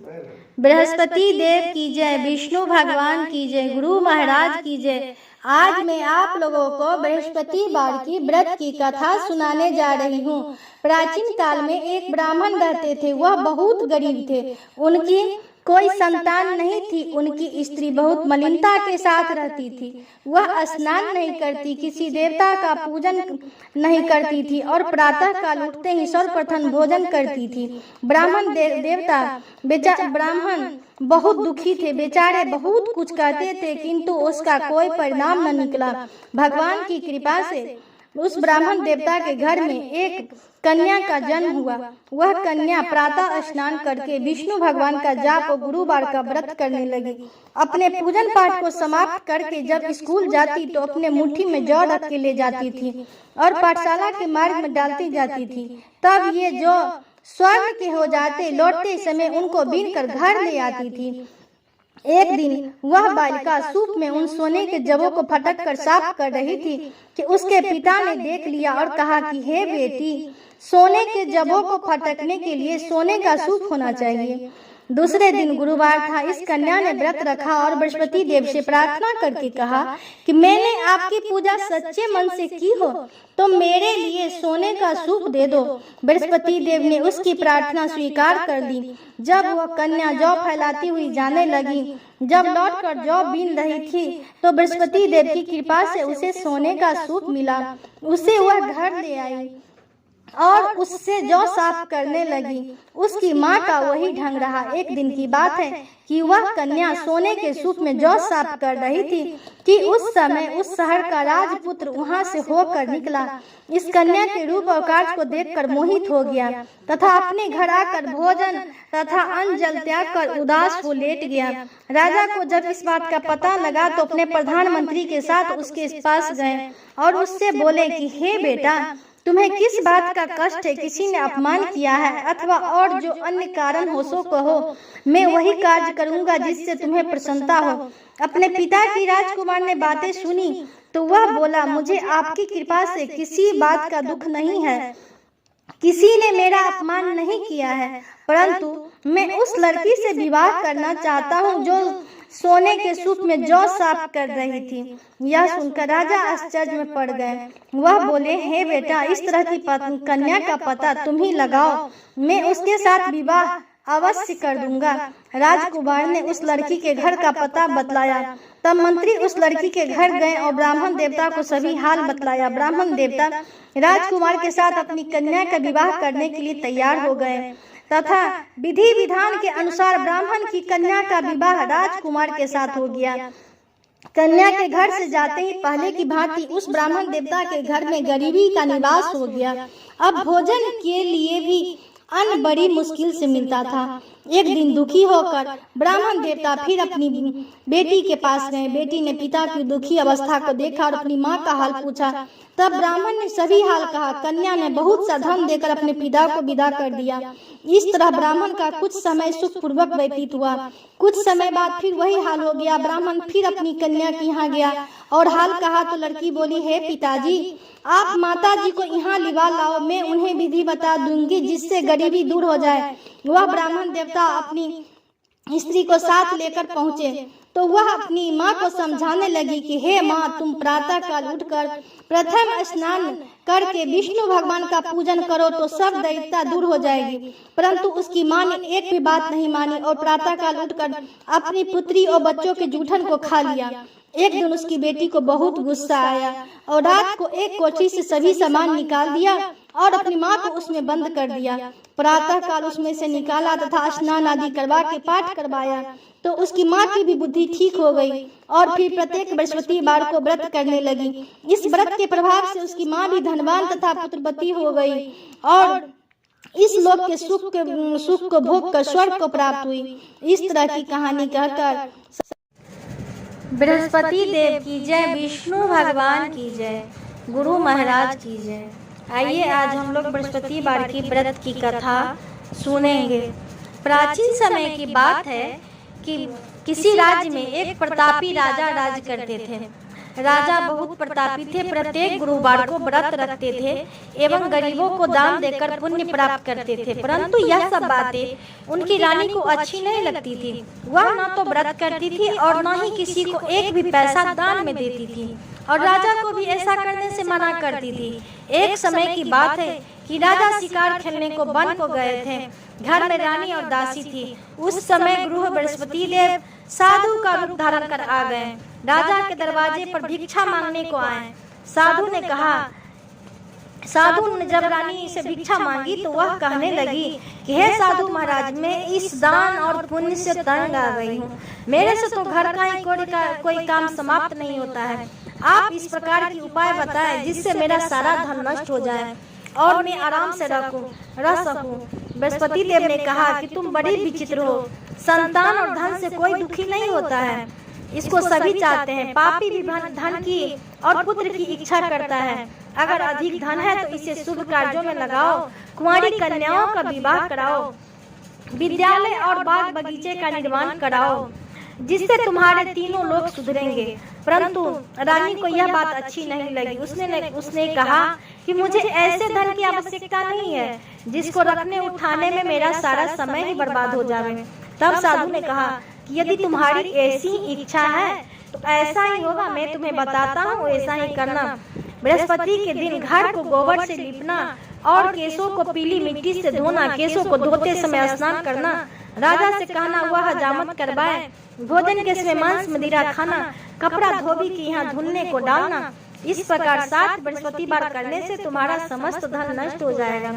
बृहस्पति देव की जय, विष्णु भगवान की जय, गुरु महाराज की जय। आज मैं आप लोगों को बृहस्पतिवार की व्रत की कथा सुनाने जा रही हूँ। प्राचीन काल में एक ब्राह्मण रहते थे। वह बहुत गरीब थे। उनकी कोई संतान नहीं थी। उनकी स्त्री बहुत मलिनता के साथ रहती थी। वह स्नान नहीं करती, किसी देवता का पूजन नहीं करती थी और प्रातः काल उठते ही सर्वप्रथम भोजन करती थी। ब्राह्मण बहुत दुखी थे। बेचारे बहुत कुछ कहते थे किंतु उसका कोई परिणाम न निकला। भगवान की कृपा से उस ब्राह्मण देवता के घर में एक कन्या का जन्म हुआ। वह कन्या प्रातः स्नान करके विष्णु भगवान का जाप और गुरुवार का व्रत करने लगी। अपने पूजन पाठ को समाप्त करके जब स्कूल जाती तो अपने मुट्ठी में जौ रख के ले जाती थी और पाठशाला के मार्ग में डालती जाती थी। तब ये जो स्वर्ण के हो जाते, लौटते समय उनको बीन कर घर ले आती थी। एक दिन वह बालिका सूप में उन सोने के जवों को फटक कर साफ कर रही थी कि उसके पिता ने देख लिया और कहा कि हे बेटी, सोने के जवों को फटकने के लिए सोने का सूप होना चाहिए। दूसरे दिन गुरुवार था। इस कन्या ने व्रत रखा और बृहस्पति देव से प्रार्थना करके कहा कि मैंने आपकी पूजा सच्चे मन से की हो तो मेरे लिए सोने का सूप दे दो। बृहस्पति देव ने उसकी प्रार्थना स्वीकार कर ली। जब वह कन्या जौ फैलाती हुई जाने लगी, जब लौटकर जौ बीन रही थी तो बृहस्पति देव की कृपा से उसे सोने का सूप मिला। उसे वह घर ले आई और उससे जौ साफ करने लगी। उसकी माँ का वही ढंग रहा। एक दिन की बात है कि वह कन्या सोने के सूप में जौ साफ कर रही थी कि उस समय उस शहर का राजपुत्र वहां से होकर निकला। इस कन्या के रूप और कार्य को देखकर मोहित हो गया तथा अपने घर आकर भोजन तथा अन्न जल त्याग कर उदास हो लेट गया। राजा को जब इस बात का पता लगा तो अपने प्रधानमंत्री के साथ उसके पास गए और उससे बोले कि हे बेटा, तुम्हें किस बात का कष्ट है? किसी ने अपमान किया है अथवा और जो अन्य कारण हो सो कहो, मैं वही कार्य करूंगा जिससे तुम्हें प्रसन्नता हो। अपने पिता की राजकुमार ने बातें सुनी तो वह बोला, मुझे आपकी कृपा से किसी बात का दुख नहीं है। किसी ने मेरा अपमान नहीं किया है, परंतु मैं उस लड़की से विवाह करना चाहता हूँ जो सोने के सूप में जौ साफ कर रही थी। यह सुनकर राजा आश्चर्य में पड़ गए। वह बोले, हे बेटा, इस तरह की कन्या का पता तुम ही लगाओ, मैं उसके साथ विवाह अवश्य कर दूंगा। राजकुमार ने उस लड़की के घर का पता बतलाया। तब मंत्री उस लड़की के घर गए और ब्राह्मण देवता को सभी हाल बतलाया। ब्राह्मण देवता राजकुमार के साथ अपनी कन्या का विवाह करने के लिए तैयार हो गए तथा विधि विधान के अनुसार ब्राह्मण की कन्या का विवाह राजकुमार के साथ हो गया। कन्या के घर से जाते ही पहले की भांति उस ब्राह्मण देवता के घर में गरीबी का निवास हो गया। अब भोजन के लिए भी अन्न बड़ी मुश्किल से मिलता था। एक दिन दुखी होकर ब्राह्मण देवता फिर अपनी बेटी के पास गए। बेटी ने पिता की दुखी अवस्था को देखा और अपनी माँ का हाल पूछा। तब ब्राह्मण ने सभी हाल कहा। कन्या ने बहुत सा धन देकर अपने पिता को विदा कर दिया। इस तरह ब्राह्मण का कुछ समय सुखपूर्वक व्यतीत हुआ। कुछ समय बाद फिर वही हाल हो गया। ब्राह्मण फिर अपनी कन्या के यहाँ गया और हाल कहा तो लड़की बोली, हे पिताजी, आप माता जी को यहाँ लिवा लाओ, मैं उन्हें विधि बता दूंगी जिससे गरीबी दूर हो जाए। वह ब्राह्मण देवता अपनी स्त्री को साथ लेकर पहुँचे तो वह अपनी माँ को समझाने लगी कि हे माँ, तुम प्रातः काल उठकर प्रथम स्नान करके विष्णु भगवान का पूजन करो तो सब दैत्यता दूर हो जाएगी। परंतु उसकी माँ ने एक भी बात नहीं मानी और प्रातः काल उठकर अपनी पुत्री और बच्चों के जूठन को खा लिया। एक दिन उसकी बेटी को बहुत गुस्सा आया और रात को एक कोठरी से सभी सामान निकाल दिया और अपनी माँ को उसमें बंद कर दिया। प्रातः काल उसमें से निकाला तथा स्नान आदि करवा के पाठ करवाया तो उसकी माँ की भी बुद्धि ठीक हो गई और फिर प्रत्येक बृहस्पतिवार को व्रत करने लगी। इस व्रत के प्रभाव से उसकी माँ भी धनवान तथा पुत्रवती हो गई और इस लोक के सुख को भोग कर स्वर्ग को प्राप्त हुई। इस तरह की कहानी कहकर बृहस्पति देव की जय, विष्णु भगवान की जय, गुरु महाराज की जय। आइए आज हम लोग बृहस्पतिवार की व्रत की कथा सुनेंगे। प्राचीन समय की बात है कि किसी राज्य में एक प्रतापी राजा राज करते थे। राजा बहुत प्रतापी थे, प्रत्येक गुरुवार को व्रत रखते थे एवं गरीबों को दान देकर पुण्य प्राप्त करते थे। परंतु यह सब बातें उनकी रानी को अच्छी नहीं लगती थी। वह न तो व्रत करती थी और न ही किसी को एक भी पैसा दान में देती थी और राजा को भी ऐसा करने से मना करती थी। एक समय की बात है कि राजा शिकार खेलने को वन को गए थे। घर में रानी और दासी थी। उस समय गुरु बृहस्पति देव साधु का रूप धारण कर आ गए। राजा के दरवाजे पर भिक्षा मांगने को आए। साधु ने जब रानी से भिक्षा मांगी तो वह कहने लगी कि हे साधु महाराज, मैं इस दान और पुण्य से तंग आ गई हूँ। मेरे से तो घर का ही कोई काम समाप्त नहीं होता है। आप इस प्रकार की उपाय बताएं जिससे मेरा सारा धन नष्ट हो जाए और मैं आराम से रह सकूं। बृहस्पति देव ने कहा कि तुम बड़ी विचित्र हो। संतान और धन से कोई दुखी नहीं होता है, इसको सभी चाहते हैं। पापी भी धन की और पुत्र की इच्छा करता है। अगर अधिक धन है तो इसे शुभ कार्यों में लगाओ, कुंवारी कन्याओं का विवाह कराओ, विद्यालय और बाग बगीचे का निर्माण कराओ, जिससे तुम्हारे तीनों लोग सुधरेंगे। परंतु रानी को यह बात अच्छी नहीं लगी। उसने कहा कि मुझे ऐसे धन की आवश्यकता नहीं है जिसको रखने उठाने में मेरा सारा समय ही बर्बाद हो जाए। तब साधु ने कहा कि यदि तुम्हारी ऐसी इच्छा है तो ऐसा ही होगा। मैं तुम्हें बताता हूँ, ऐसा ही करना। बृहस्पति के दिन घर को गोबर से लिपना और केसों को पीली मिट्टी से धोना, केसों को धोते समय स्नान करना, राजा से कहना वह हजामत करवाए, भोजन के समय मांस मदिरा खाना, कपड़ा धोबी के यहाँ धुलने को डालना। इस प्रकार 7 बृहस्पतिवार करने से तुम्हारा समस्त धन नष्ट हो जाएगा।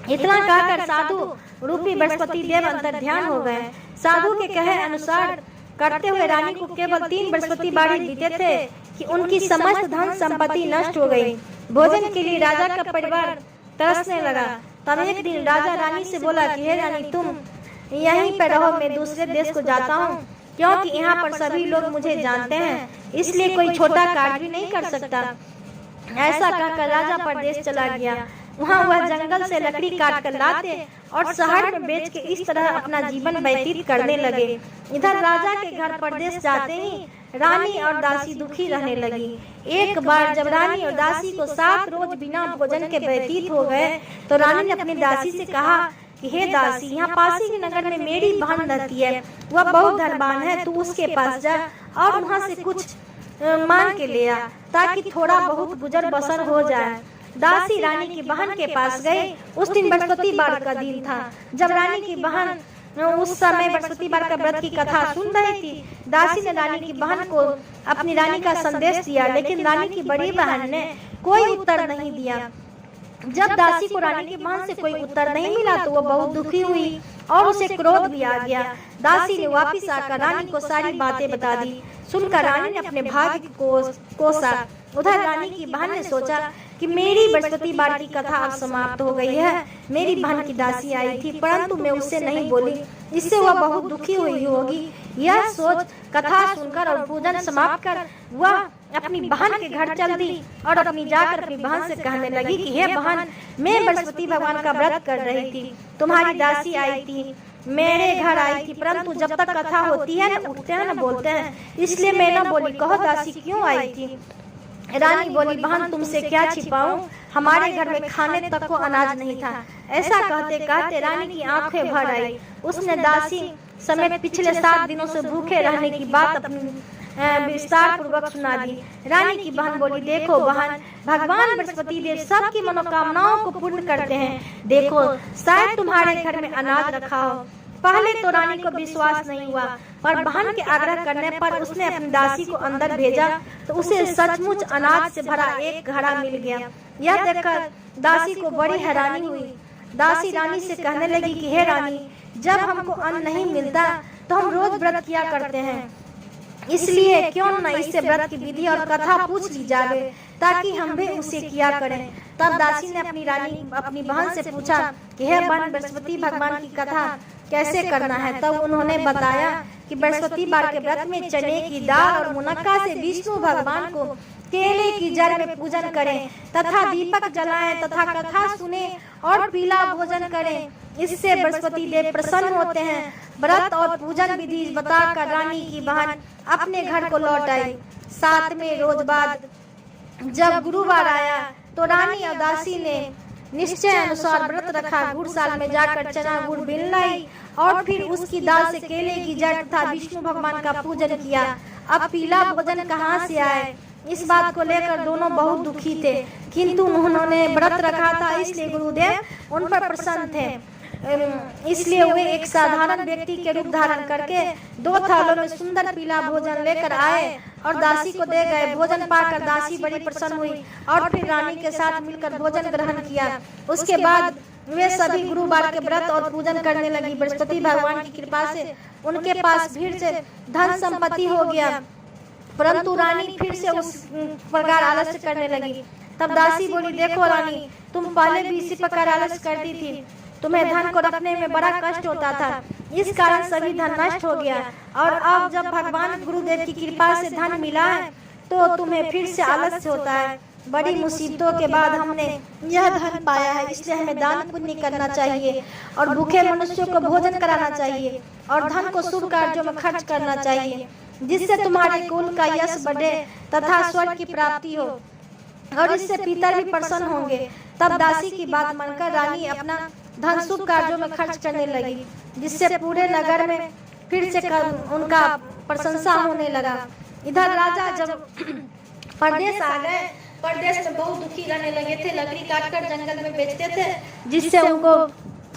इतना कहकर साधु रूपी बृहस्पति देव अंतर ध्यान हो गए। साधु के कहे अनुसार करते हुए रानी को केवल 3 बृहस्पतिवार बीते थे कि उनकी समस्त धन संपत्ति नष्ट हो गई। भोजन के लिए राजा का परिवार तरसने लगा। तब एक दिन राजा रानी से बोला कि हे रानी, तुम यहीं पर रहो, मैं दूसरे देश को जाता हूँ, क्योंकि यहाँ पर सभी लोग मुझे जानते हैं, इसलिए कोई छोटा कार्य भी नहीं कर सकता। ऐसा कहकर राजा परदेश चला गया। वहाँ वह जंगल से लकड़ी काट कर लाते और शहर में बेच के इस तरह अपना जीवन व्यतीत करने लगे। इधर राजा के घर परदेश जाते ही रानी और दासी दुखी रहने लगी। एक बार जब रानी और दासी को 7 रोज बिना भोजन के व्यतीत हो गए तो रानी ने अपनी दासी से कहा कि हे दासी, यहाँ पासी के नगर में मेरी बहन रहती है, वह बहुत धनवान है, तू उसके पास जा और वहाँ से कुछ मांग के ले आ ताकि थोड़ा बहुत गुजर बसर हो जाए। दासी रानी की बहन के पास गई। उस दिन बृहस्पतिवार का दिन था। जब रानी की बहन उस समय बृहस्पतिवार का व्रत की कथा सुन रही थी, दासी ने रानी की बहन को अपनी रानी का संदेश दिया, लेकिन रानी की बड़ी बहन ने कोई उत्तर नहीं दिया। जब दासी को रानी की बहन से कोई उत्तर नहीं मिला तो वो बहुत दुखी हुई और उसे क्रोध भी आ गया। दासी ने वापिस आकर रानी को सारी बातें बता दी। सुनकर रानी ने अपने भाग्य को कोसा। उधर रानी की बहन ने सोचा कि मेरी बृहस्पतिवार की कथा अब समाप्त हो गई है। मेरी बहन की दासी आई थी, परंतु मैं उससे नहीं बोली, इससे वह बहुत दुखी हुई होगी। यह सोच कथा सुनकर और पूजन समाप्त कर वह अपनी बहन के घर चल दी और जाकर अपनी बहन से कहने लगी कि हे बहन, मैं बृहस्पति भगवान का व्रत कर रही थी, तुम्हारी दासी आई थी, मेरे घर आई थी, परंतु जब तक कथा होती है न उठते हैं न बोलते हैं, इसलिए मैं न बोली। कहो दासी क्यों आई थी? रानी बोली, बहन तुमसे क्या छिपाऊं, हमारे घर में खाने तक को अनाज नहीं था। ऐसा कहते कहते रानी की आंखें भर आई। उसने दासी समेत पिछले 7 दिनों से भूखे रहने की बात अपनी विस्तार पूर्वक सुना दी। रानी की बहन बोली, देखो बहन, भगवान बृहस्पति देव सबकी मनोकामनाओं को पूर्ण करते हैं। देखो शायद तुम्हारे घर में अनाज रखा हो। पहले तो रानी को विश्वास नहीं हुआ, पर बहन के आग्रह करने पर उसने अपनी दासी को अंदर भेजा तो उसे सचमुच अनाज से भरा एक घड़ा मिल गया। यह देखकर दासी को बड़ी हैरानी हुई। दासी रानी से कहने लगी कि हे रानी, जब हमको अन्न नहीं मिलता तो हम रोज व्रत किया करते हैं, इसलिए क्यों न इससे व्रत की विधि और कथा पूछ ली जावे ताकि हम भी उसे किया करें। तब दासी ने अपनी बहन से पूछा कि हे बहन, बृहस्पति भगवान की कथा कैसे करना है? तब उन्होंने बताया कि बृहस्पतिवार के व्रत में चने की दाल और मुनक्का से विष्णु भगवान को केले की जड़ में पूजन करें तथा दीपक जलाएं तथा कथा सुने और पीला भोजन करें, इससे बृहस्पति देव प्रसन्न होते हैं। व्रत और पूजन विधि बताकर रानी की बहन अपने घर को लौट आई। 7वें रोज बाद जब गुरुवार आया तो रानी और दासी ने निश्चय अनुसार व्रत रखा। गुड़साल में जाकर चना गुड़ बिन लाई और फिर उसकी दाल से केले की जड़ तथा विष्णु भगवान का पूजन किया। अब पीला भोजन कहाँ से आए, इस बात को लेकर दोनों बहुत दुखी थे, किंतु उन्होंने व्रत रखा था इसलिए गुरुदेव उन पर प्रसन्न थे। इसलिए वे एक साधारण व्यक्ति के रूप धारण करके 2 थालों में सुंदर पीला भोजन लेकर आए और दासी को दे गए। भोजन पाकर दासी बड़ी प्रसन्न हुई और फिर रानी के साथ मिलकर भोजन ग्रहण किया। उसके बाद वे सभी गुरुवार के व्रत और पूजन करने लगी। बृहस्पति भगवान की कृपा से उनके पास भीड़ से धन संपत्ति हो गया, परंतु रानी फिर से उस प्रकार आलस्य करने लगी। तब दासी बोली, देखो रानी, तुम पहले भी इसी प्रकार आलस्य करती थी, तुम्हें धन को रखने में बड़ा कष्ट होता था, इस कारण सभी धन नष्ट हो गया, और अब जब भगवान गुरुदेव की कृपा से धन मिला है तो तुम्हें फिर से आलस्य होता है। बड़ी मुसीबतों के बाद हमने यह धन पाया है, इसलिए हमें दान पुण्य करना चाहिए और भूखे मनुष्यों को भोजन कराना चाहिए और धन को शुभ कार्यों में खर्च करना चाहिए, जिससे तुम्हारे कुल का यश बढ़े तथा स्वर्ग की प्राप्ति हो और इससे पितर भी प्रसन्न होंगे। तब दासी की बात मानकर रानी अपना धन शुभ कार्यों में खर्च करने लगी, जिससे पूरे नगर में फिर से उनका प्रशंसा होने लगा। इधर राजा जब परदेश आ गए, परदेश में बहुत दुखी रहने लगे थे। लकड़ी काटकर जंगल में बेचते थे, जिससे उनको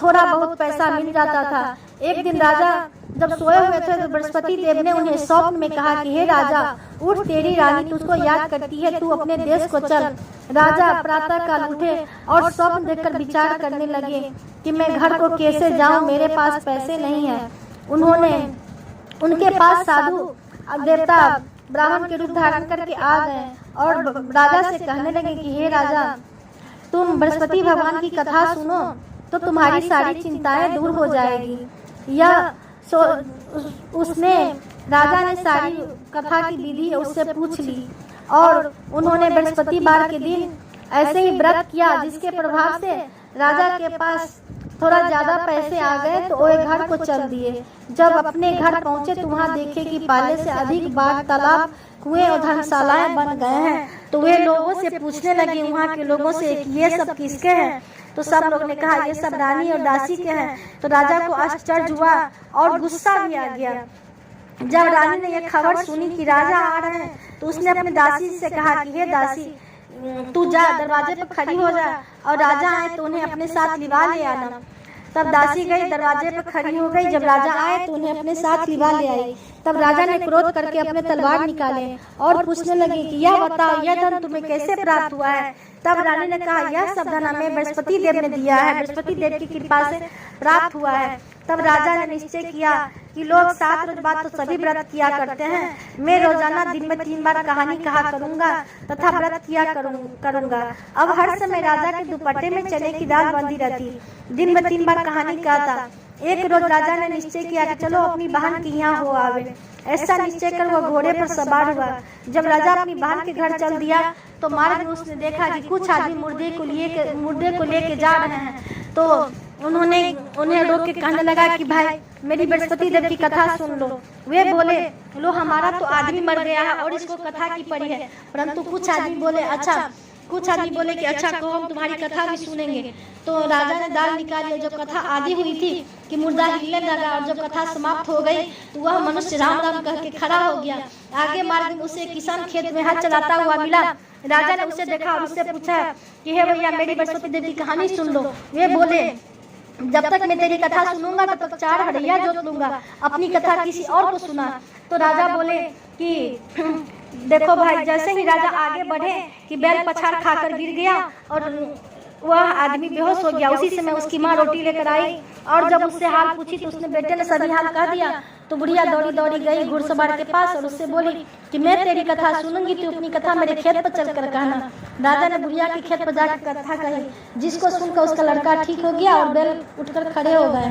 थोड़ा बहुत पैसा मिल जाता था। एक दिन राजा जब सोए हुए थे तो बृहस्पति देव ने उन्हें स्वप्न में कहा कि हे राजा, उठ, तेरी रानी तुझको याद करती है, तू अपने देश को चल। राजा प्रातः काल उठे और स्वप्न देखकर विचार करने लगे कि मैं घर को कैसे जाऊं, मेरे पास पैसे नहीं है। उनके पास साधु देवता ब्राह्मण के रूप धारण करके आ गए और राजा से कहने लगे कि हे राजा, तुम बृहस्पति भगवान की कथा सुनो तो तुम्हारी सारी चिंताएं दूर हो जाएगी। उसने राजा ने सारी कथा की विधि उससे पूछ ली और उन्होंने बृहस्पतिवार के दिन ऐसे ही व्रत किया, जिसके प्रभाव से राजा के पास थोड़ा ज्यादा पैसे आ गए तो वे घर को चल दिए। जब अपने घर पहुंचे तो वहाँ देखे कि पहले से अधिक बाग, तालाब, कुएं और धर्मशालाएं बन गए हैं। तो वे लोगों से पूछने लगे, वहाँ के लोगों से, कि ये सब किसके हैं? तो सब लोग ने कहा ये सब रानी और दासी के हैं। तो राजा को आश्चर्य हुआ और गुस्सा भी आ गया। जब रानी ने यह खबर सुनी कि राजा आ रहे हैं तो उसने अपने दासी से कहा कि हे दासी, तू जा, दरवाजे पर खड़ी हो जा और राजा आए तो उन्हें अपने साथ लिवा ले आना। तब दासी गई, दरवाजे पर खड़ी हो गई। जब राजा आए तो उन्हें अपने साथ लिवा ले आई। तब राजा ने क्रोध करके अपने तलवार निकाले और पूछने लगे कि यह बताओ, यह धन तुम्हें कैसे प्राप्त हुआ है? तब रानी ने कहा, यह सब धन हमें बृहस्पति देव ने दिया है, बृहस्पति देव की कृपा से प्राप्त हुआ है। तब राजा ने निश्चय किया कि लोग 7 रोज बाद तो सभी व्रत किया करते हैं, मैं रोजाना दिन में 3 बार कहानी कहा करूंगा तथा व्रत किया करूंगा। अब हर समय राजा के दुपट्टे में चने की दाल बंधी रहती, दिन में 3 बार कहानी कहता। एक रोज राजा ने निश्चय किया कि चलो अपनी बहन के यहाँ हो आवे। ऐसा निश्चय कर वह घोड़े पर सवार हुआ। जब राजा अपनी बहन के घर चल दिया तो मार्ग में उसने देखा कि कुछ आदमी मुर्दे को लेके जा रहे हैं। तो उन्हें रोक के कहने लगा कि भाई, मेरी बृहस्पति देव की कथा सुन लो। वे बोले, लो, हमारा तो आदमी मर गया है और इसको कथा की पड़ी है। परंतु कुछ आदमी बोले कि अच्छा कहो, हम तुम्हारी कथा भी सुनेंगे। तो राजा ने दाल निकाली। जो कथा आधी हुई थी कि मुर्दा हिलने लगा और जब कथा समाप्त हो गई तो वह मनुष्य राम राम कह के खड़ा हो गया। आगे मार्ग में उसे किसान खेत में हल चलाता हुआ मिला। राजा ने उसे देखा और उससे पूछा कि हे भैया, मेरी बृहस्पति देव की कहानी सुन लो। वे बोले, जब तक मैं तेरी कथा सुनूंगा तब तक 4 हड़िया जोत लूंगा, अपनी कथा किसी और को सुना। तो राजा बोले कि देखो भाई, जैसे ही राजा आगे बढ़े कि बैल पछाड़ खाकर गिर गया और वह आदमी बेहोश हो गया। उसी समय उसकी माँ रोटी लेकर आई और जब उससे हाल पूछी तो उसने बेटे ने सभी हाल कह दिया। तो बुढ़िया दौड़ी गई घुड़सवार के पास और उससे बोली कि मैं तेरी कथा सुनूंगी, तू अपनी कथा मेरे खेत पर चलकर कहना। राजा ने बुढ़िया के खेत पर जाकर कथा कही, जिसको सुनकर उसका लड़का ठीक हो गया और बैल उठकर खड़े हो गए।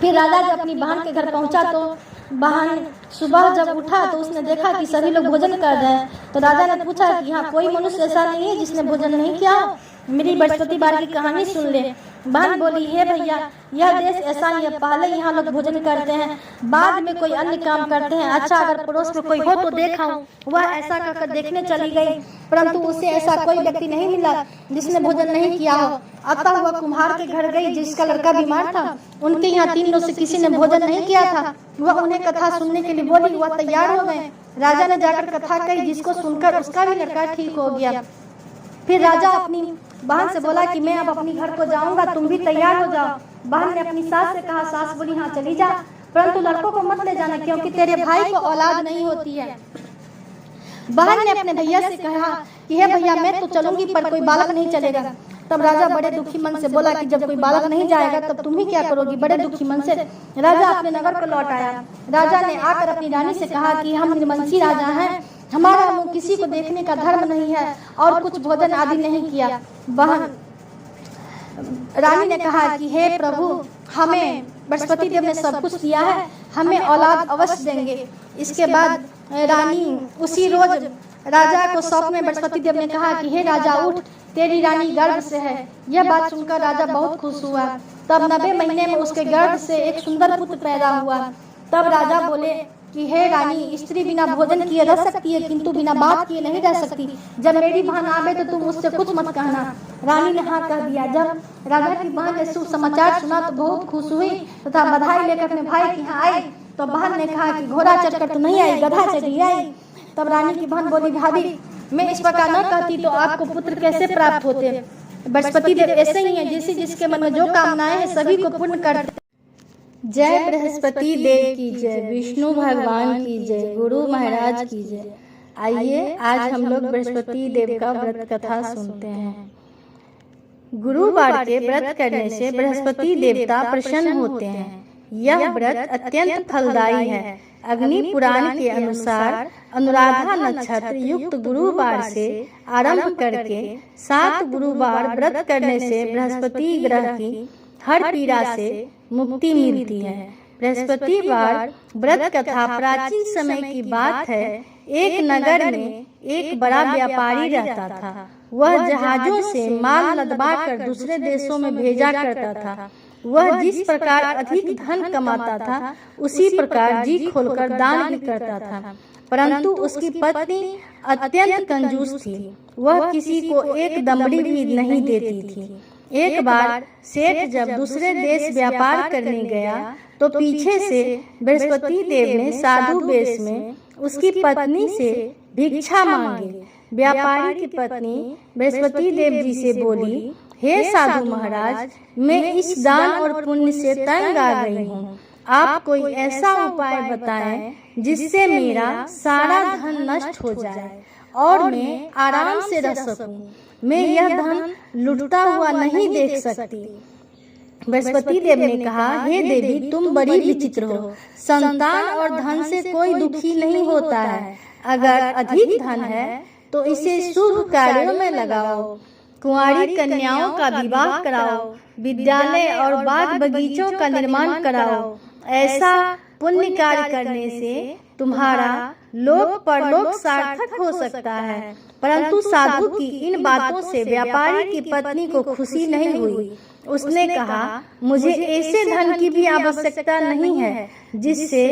फिर राजा जब अपनी बहन के घर पहुंचा तो बहन सुबह जब उठा तो उसने देखा कि सभी लोग भोजन कर रहे हैं। तो राजा ने पूछा कि यहाँ कोई मनुष्य ऐसा नहीं है जिसने भोजन नहीं किया हो? मेरी बृहस्पति बार की कहानी सुन ले। बहन बोली, हे भैया, यह देश ऐसा ही है, पहले यहाँ लोग भोजन करते हैं, बाद में कोई अन्य काम करते हैं। अच्छा, अगर पड़ोस में कोई हो तो देखा। वह ऐसा कहकर देखने चली गई, परंतु उसे ऐसा कोई व्यक्ति नहीं मिला जिसने भोजन नहीं किया हो। अतः वह कुम्हार के घर गई जिसका लड़का बीमार था। उनके यहाँ 3 दिनों से किसी ने भोजन नहीं किया था। वह उन्हें कथा सुनने के लिए बोली। वह तैयार हो गए। राजा ने जाकर कथा कही, जिसको सुनकर उसका भी लड़का ठीक हो गया। फिर राजा अपनी बहन से बोला कि मैं अब अपनी घर को जाऊंगा, तुम भी तैयार हो जाओ। बहन ने अपनी सास से कहा। सास बोली, हाँ चली जा, परंतु लड़कों को मत ले जाना, क्योंकि तेरे भाई को औलाद नहीं होती है। बहन ने अपने भैया से कहा कि हे भैया, मैं तो चलूंगी, पर कोई बालक नहीं चलेगा। तब राजा बड़े दुखी मन से बोला कि जब कोई बालक नहीं जाएगा तब तुम ही क्या करोगी। बड़े दुखी मन से राजा अपने नगर को लौट आया। राजा ने आकर अपनी रानी से कहा कि हम निर्वंशी राजा हैं, हमारा मुंह किसी को देखने का धर्म नहीं है, और कुछ भोजन आदि नहीं किया। बहन रानी ने कहा कि हे प्रभु, हमें बृहस्पति देव ने सब कुछ दिया है, हमें औलाद अवश्य देंगे। इसके बाद रानी उसी रोज राजा को सौंप में बृहस्पति देव ने कहा कि हे राजा, उठ, तेरी रानी गर्भ से है। यह बात सुनकर राजा बहुत खुश हुआ। तब 90 महीने में उसके गर्भ से एक सुंदर पुत्र पैदा हुआ। तब राजा बोले कि हे रानी, स्त्री बिना भोजन किए रह सकती है, किंतु बिना बात किए नहीं रह सकती। जब मेरी बहन आवे तो तुम उससे कुछ मत कहना। रानी ने हाँ कह दिया। जब राजा की बहन ने शुभ समाचार सुना तो बहुत खुश हुई तथा बधाई लेकर अपने भाई के यहाँ आई। तो बहन ने कहा कि घोड़ा चढ़कर तो नहीं आई, गधा चढ़ी आई। तब रानी की बहन बोली, भाभी, मैं इस प्रकार न कहती तो आपको पुत्र कैसे प्राप्त होते। बृहस्पति देव ऐसे ही हैं, जैसे जिसके मन में जो कामनाएं हैं सभी को पूर्ण करते। जय बृहस्पति देव की जय, विष्णु भगवान की जय, गुरु महाराज की जय। आइए आज हम लोग बृहस्पति देव का व्रत कथा सुनते हैं। गुरुवार के व्रत करने से बृहस्पति देवता प्रसन्न होते हैं। यह व्रत अत्यंत फलदायी है। अग्नि पुराण के अनुसार अनुराधा नक्षत्र युक्त गुरुवार से आरंभ करके 7 गुरुवार व्रत करने से बृहस्पति ग्रह की हर पीड़ा से मुक्ति मिलती है। बृहस्पतिवार व्रत कथा प्राचीन समय की बात है। एक नगर में एक बड़ा व्यापारी रहता था। वह जहाजों से माल लदवा कर दूसरे देशों में भेजा करता था। वह जिस प्रकार अधिक धन कमाता था, उसी प्रकार जी खोलकर दान भी करता था। परंतु उसकी पत्नी अत्यंत कंजूस थी। वह किसी को एक दमड़ी भी नहीं देती थी। एक बार सेठ जब दूसरे देश व्यापार करने गया तो पीछे से बृहस्पति देव ने साधु वेश में उसकी पत्नी से भिक्षा मांगी। व्यापारी की पत्नी बृहस्पति देव जी से बोली, हे साधु महाराज, मैं इस दान और पुण्य से तंग आ गई हूँ। आप कोई ऐसा उपाय बताएं जिससे मेरा सारा धन नष्ट हो जाए और मैं आराम से रह सकूं। मैं यह धन लुटता हुआ नहीं देख सकती। बृहस्पति देव ने कहा, हे देवी, तुम बड़ी विचित्र हो। संतान और धन से कोई दुखी नहीं होता है। अगर अधिक धन है तो इसे शुभ कार्यों में लगाओ। कुंवारी कन्याओं का विवाह कराओ, विद्यालय और बाग बगीचों का निर्माण कराओ। ऐसा पुण्य कार्य करने से तुम्हारा लोक परलोक सार्थक हो सकता है। परंतु साधु की इन बातों से व्यापारी की पत्नी को खुशी नहीं हुई। उसने कहा, मुझे ऐसे धन की भी आवश्यकता नहीं है जिससे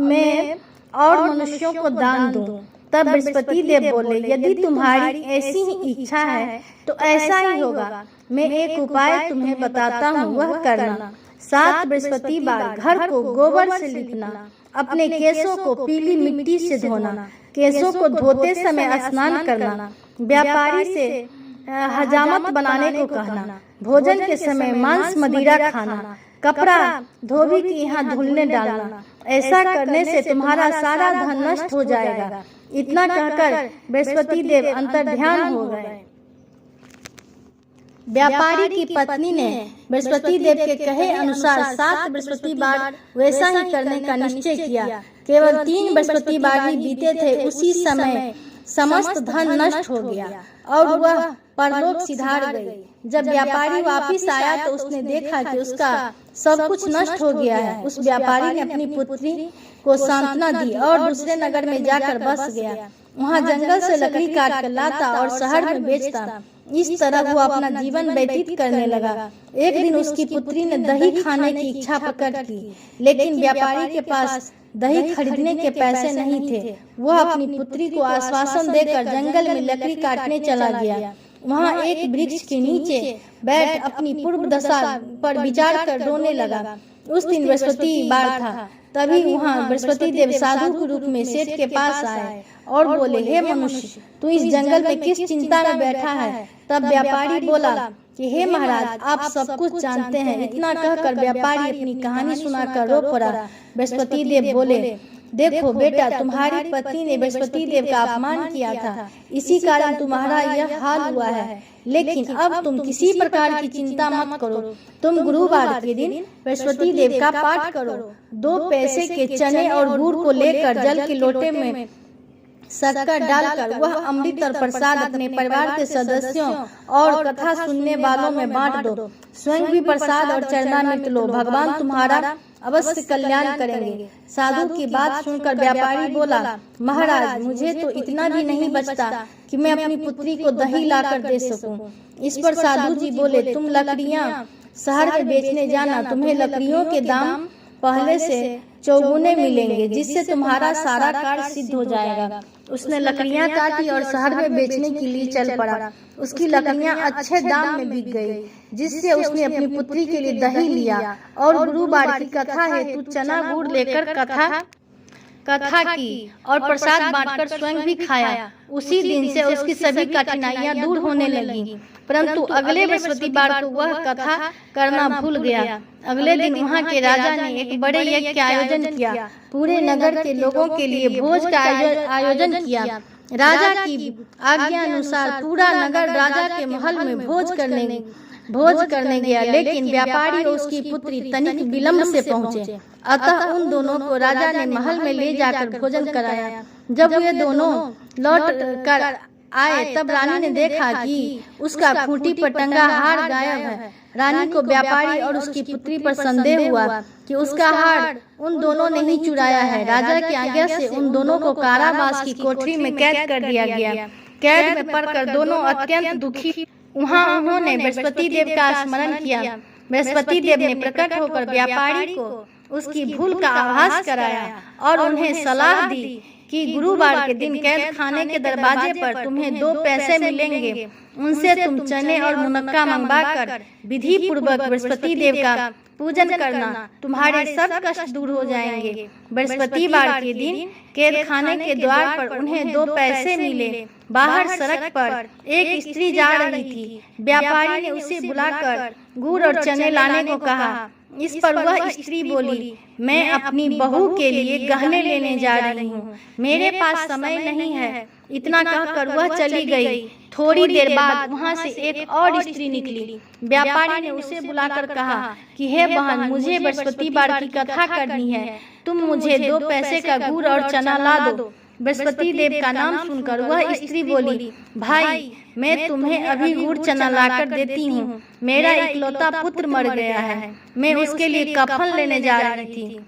मैं और मनुष्यों को दान दूं। तब बृहस्पति देव बोले, यदि तुम्हारी ऐसी ही इच्छा है तो ऐसा ही होगा। मैं एक उपाय तुम्हें बताता हूँ, वह करना। 7 बृहस्पतिवार घर को गोबर से लिपना, अपने केशों को पीली मिट्टी से धोना, केशों को धोते समय स्नान करना, व्यापारी से हजामत बनाने को कहना, भोजन के समय मांस मदिरा खाना, कपड़ा धोबी के यहाँ धुलने डालना। ऐसा करने से तुम्हारा सारा धन नष्ट हो जाएगा। इतना कहकर बृहस्पति देव अंतर्ध्यान हो गए। व्यापारी की पत्नी ने बृहस्पति देव के कहे अनुसार 7 बृहस्पतिवार वैसा ही करने का निश्चय किया। केवल 3 बृहस्पतिवार ही बीते थे, उसी समय समस्त धन नष्ट हो गया और वह परलोक सिधार गई। जब व्यापारी वापिस आया तो उसने देखा कि उसका सब कुछ नष्ट हो गया है। उस व्यापारी ने अपनी पुत्री को सांत्वना दी और दूसरे नगर में जाकर बस गया। वहाँ जंगल से लकड़ी काट कर लाता और शहर में बेचता। इस तरह वो अपना जीवन व्यतीत करने लगा। एक दिन उसकी पुत्री ने दही खाने की इच्छा प्रकट की, लेकिन व्यापारी के पास दही खरीदने के पैसे नहीं थे। वह अपनी पुत्री को आश्वासन देकर जंगल में लकड़ी काटने चला गया। वहाँ एक वृक्ष के नीचे बैठ अपनी पूर्व दशा पर विचार कर रोने लगा। उस दिन बृहस्पतिवार था। तभी वहाँ बृहस्पति देव साधु के रूप में सेठ के पास आए और बोले, हे मनुष्य, तू इस जंगल में किस चिंता में बैठा है? तब व्यापारी बोला कि हे महाराज, आप सब कुछ जानते हैं। इतना कहकर व्यापारी अपनी कहानी सुनाकर रो पड़ा। बृहस्पति देव बोले, देखो बेटा, तुम्हारी पत्नी ने बृहस्पति देव का अपमान किया था, इसी कारण तुम्हारा यह हाल हुआ है। लेकिन अब तुम किसी प्रकार की चिंता मत करो। तुम गुरुवार के दिन बृहस्पति देव का पाठ करो। 2 पैसे के चने और गुड़ को लेकर जल के लोटे में शक्कर डालकर वह अमृत और प्रसाद अपने परिवार के सदस्यों और कथा सुनने वालों में बांट दो। स्वयं भी प्रसाद और चरणामृत लो, भगवान तुम्हारा अवश्य कल्याण करेंगे। साधु की बात सुनकर व्यापारी बोला, महाराज, मुझे तो इतना भी नहीं बचता कि मैं अपनी पुत्री को दही लाकर दे सकूं। इस पर साधु जी बोले, तुम लकड़ियां शहर में बेचने जाना, तुम्हें लकड़ियों के दाम पहले से चौगुने मिलेंगे, जिससे तुम्हारा सारा कार्य सिद्ध हो जाएगा। उसने लकड़ियां काटी और शहर में बेचने के लिए चल पड़ा। उसकी लकड़ियां अच्छे दाम में बिक गई, जिससे उसने अपनी पुत्री के लिए दही लिया और गुरुवार की कथा हेतु चना गुड़ लेकर कथा की और प्रसाद बांटकर स्वयं भी खाया। उसी दिन से उसकी सभी कठिनाइयां दूर होने लगी। परंतु अगले बृहस्पतिवार को वह कथा करना भूल गया। अगले दिन वहां के राजा ने एक बड़े यज्ञ का आयोजन किया। पूरे नगर के लोगों के लिए भोज का आयोजन किया। राजा की आज्ञा अनुसार पूरा नगर राजा के महल में भोज करने गया, लेकिन व्यापारी और उसकी पुत्री तनिक विलंब से पहुंचे। अतः उन दोनों को राजा ने महल में ले जाकर भोजन कराया। जब वे दोनों लौट कर आए तब रानी ने देखा कि उसका खूंटी पर टंगा हार गायब है। रानी को व्यापारी और उसकी पुत्री पर संदेह हुआ कि उसका हार उन दोनों ने ही चुराया है। राजा की आज्ञा से उन दोनों को कारावास की कोठरी में कैद कर दिया गया। कैद में पड़कर दोनों अत्यंत दुखी। वहाँ उन्होंने बृहस्पति देव का स्मरण किया। बृहस्पति देव ने प्रकट होकर व्यापारी को उसकी भूल का आभास कराया और उन्हें सलाह दी कि गुरुवार के दिन कैद खाने के दरवाजे पर तुम्हें 2 पैसे मिलेंगे। उनसे तुम चने और मुनक्का मंगवाकर विधि पूर्वक बृहस्पति देव का पूजन करना, तुम्हारे सब कष्ट दूर हो जाएंगे। बृहस्पतिवार के दिन कैद खाने के द्वार पर उन्हें 2 पैसे मिले। बाहर सड़क पर एक स्त्री जा रही थी। व्यापारी ने उसे बुलाकर गुड़ और चने लाने को कहा। इस पर वह स्त्री बोली, मैं अपनी बहू के लिए गहने लेने जा रही हूँ, मेरे पास समय नहीं है। इतना कहकर वह चली गई। थोड़ी देर बाद वहाँ से एक और स्त्री निकली। व्यापारी ने उसे बुलाकर कहा कि हे बहन, मुझे बृहस्पतिवार की कथा करनी है, तुम मुझे 2 पैसे का गुड़ और चना ला दो। बृहस्पति देव का नाम सुनकर वह स्त्री बोली, भाई, मैं तुम्हें अभी गुड़ चना लाकर देती हूँ। मेरा इकलौता पुत्र मर गया है, मैं उसके लिए कफन लेने जा रही थी,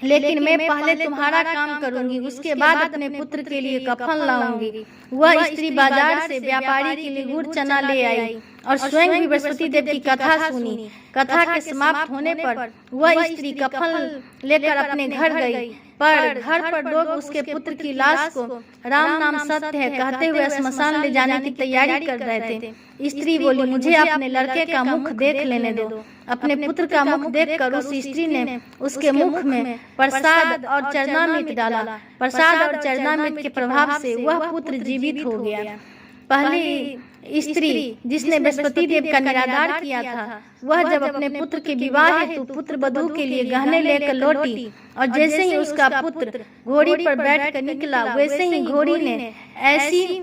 लेकिन मैं पहले तुम्हारा काम करूंगी, उसके बाद अपने पुत्र के लिए कफन लाऊंगी। वह स्त्री बाजार से व्यापारी के लिए गुड़ चना ले आई और स्वयं भी बृहस्पति देव की कथा सुनी। कथा के समाप्त होने पर वह स्त्री कफन लेकर अपने घर गई, पर घर पर लोग उसके पुत्र की लाश को राम नाम सत्य है कहते हुए श्मशान ले जाने की तैयारी कर रहे थे। स्त्री बोली, मुझे अपने लड़के का मुख देख लेने दो। अपने पुत्र का मुख देखकर उस स्त्री ने उसके मुख में प्रसाद और चरणामृत डाला। प्रसाद और चरणामृत के प्रभाव से वह पुत्र जीवित हो गया। पहली स्त्री जिसने बृहस्पति देव का निराधार किया था, वह जब अपने पुत्र के विवाह हेतु पुत्र वधू के लिए गहने लेकर लौटी और जैसे ही उसका पुत्र घोड़ी पर बैठकर निकला, वैसे ही घोड़ी ने ऐसी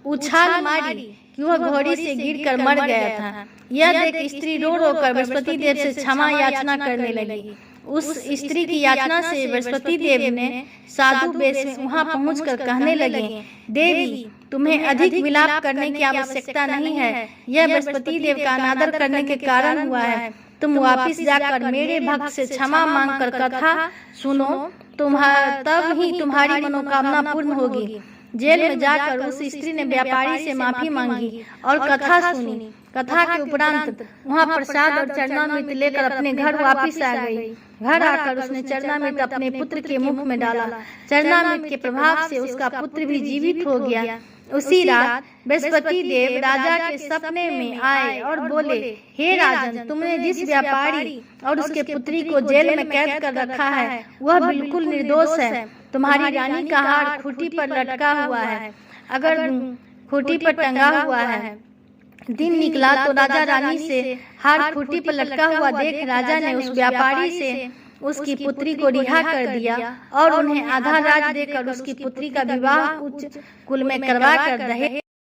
उछाल मारी कि वह घोड़ी से गिरकर मर गया था। यह देख स्त्री रो रो कर बृहस्पति देव से क्षमा याचना करने लगी। उस स्त्री की याचना से बृहस्पति देव ने साधु वेश में वहां पहुंचकर कहने लगे, देवी, तुम्हें अधिक विलाप करने की आवश्यकता नहीं है। यह बृहस्पति देव का अनादर करने के कारण हुआ है। तुम वापिस जाकर मेरे भक्त से क्षमा मांगकर कथा सुनो, तब ही तुम्हारी मनोकामना पूर्ण होगी। जेल में जाकर उस स्त्री ने व्यापारी से माफी मांगी और कथा सुनी। कथा के उपरांत वहाँ प्रसाद और चरणामृत लेकर अपने घर वापिस आ गई। घर आकर उसने चरणामृत अपने पुत्र के मुख में डाला। चरणामृत के प्रभाव से उसका पुत्र भी जीवित हो गया। उसी रात बृहस्पति देव राजा के सपने में आए और बोले, हे राजन, तुमने जिस व्यापारी और उसके पुत्री को जेल में कैद कर रखा है वह बिल्कुल निर्दोष है। तुम्हारी रानी का हार खूंटी पर लटका हुआ है, अगर खूंटी पर टंगा हुआ है। दिन निकला तो राजा रानी से हार खूंटी पर लटका हुआ देख राजा ने उस व्यापारी से उसकी पुत्री को रिहा कर दिया और उन्हें आधा राज देकर उसकी पुत्री का विवाह उच्च कुल में करवा कर दहेज